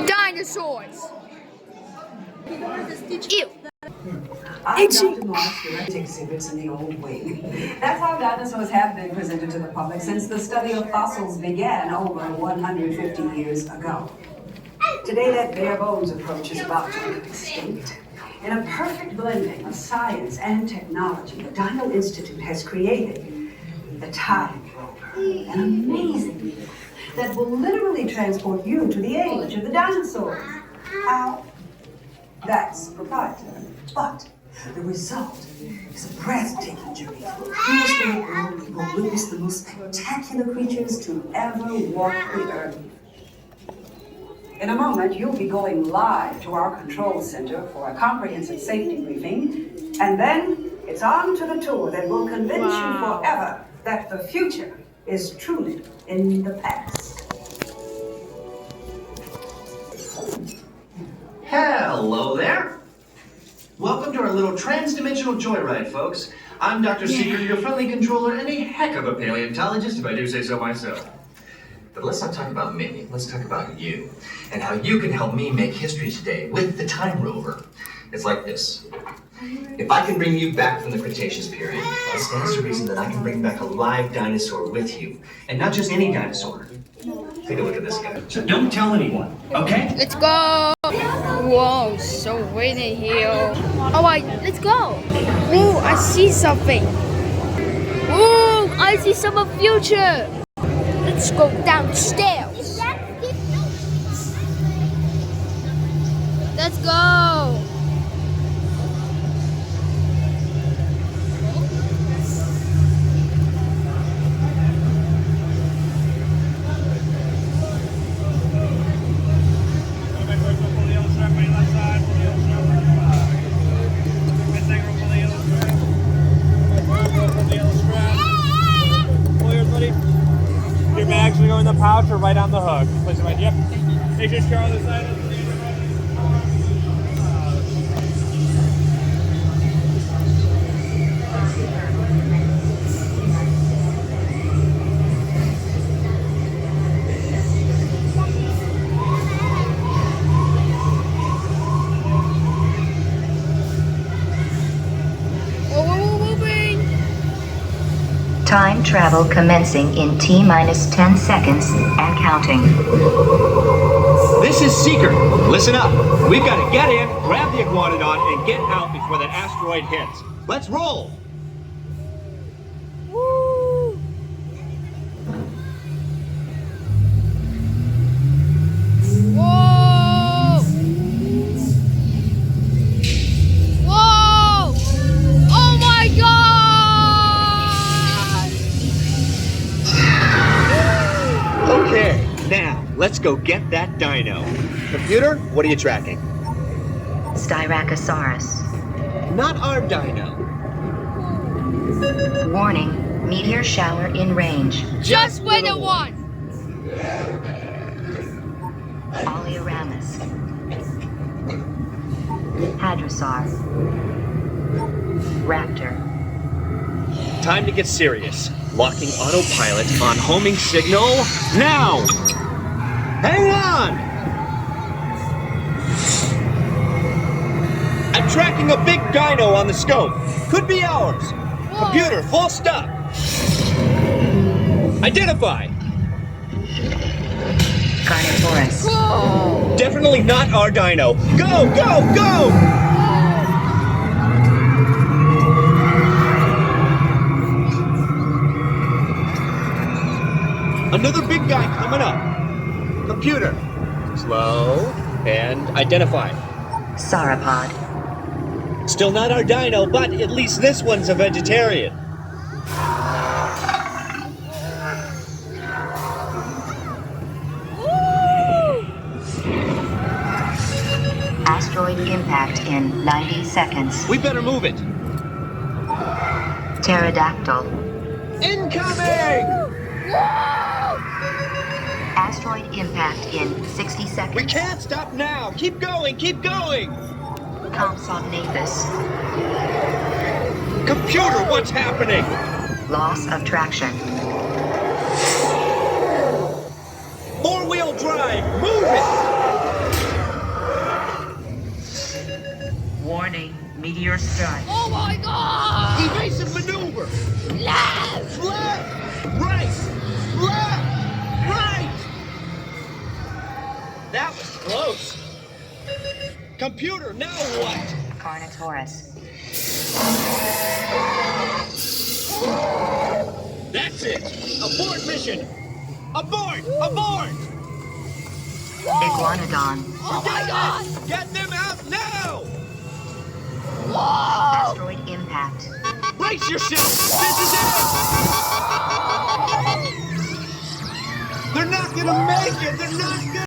Dinosaurs. Ew. I'm Dr. Mark's direct exhibits in the old wing. That's how dinosaurs have been presented to the public since the study of fossils began over 150 years ago. Today, that bare bones approach is about to become extinct. In a perfect blending of science and technology, the Dino Institute has created the Time Rover, an amazing vehicle that will literally transport you to the age of the dinosaurs. How? That's proprietary. But the result is a breathtaking journey through a prehistoric world that will witness the most spectacular creatures to ever walk the earth. In a moment, you'll be going live to our control center for a comprehensive safety briefing, and then it's on to the tour that will convince you forever that the future is truly in the past. Hello there. Welcome to our little trans-dimensional joyride, folks. I'm Dr. Seeker, your friendly controller, and a heck of a paleontologist, if I do say so myself. But let's not talk about me. Let's talk about you, and how you can help me make history today with the Time Rover. It's like this. If I can bring you back from the Cretaceous period, it stands to reason that I can bring back a live dinosaur with you, and not just any dinosaur. Take a look at this guy. So don't tell anyone, okay? Let's go. Whoa, so windy here. Alright, let's go. Ooh, I see something. Ooh, I see some of future. Let's go downstairs. Let's go. Your bags will go in the pouch or right on the hook. Place it right. Yep. Make sure you're on the side of the Time travel commencing in T-minus 10 seconds and counting. This is Seeker. Listen up. We've got to get in, grab the iguanodon, and get out before that asteroid hits. Let's roll! Woo. Whoa! Whoa! Oh my God! Okay, now, let's go get that dino. Computer, what are you tracking? Styracosaurus. Not our dino. Warning, meteor shower in range. Just for the one. Oleoramus. Hadrosaur. Raptor. Time to get serious. Locking autopilot on homing signal now! Hang on! I'm tracking a big dino on the scope. Could be ours. Whoa. Computer, full stop. Identify. Carnosaurus. Whoa! Definitely not our dino. Go, go, go! Another big guy coming up. Computer. Slow. And identify. Sauropod. Still not our dino, but at least this one's a vegetarian. Asteroid impact in 90 seconds. We better move it. Pterodactyl. Incoming! Asteroid impact in 60 seconds. We can't stop now. Keep going, keep going. Compsognathus. Computer, what's happening? Loss of traction. Four-wheel drive, move it! your strike. Oh my god! Evasive maneuver! Left! Left! Right! Left! Right! That was close. Computer, now what? Carnosaurus. That's it! Abort mission! Abort! Abort! Iguanodon. Oh my god! Get them out now! Whoa! Asteroid impact. Brace yourself! This is it! They're not gonna make it! They're not gonna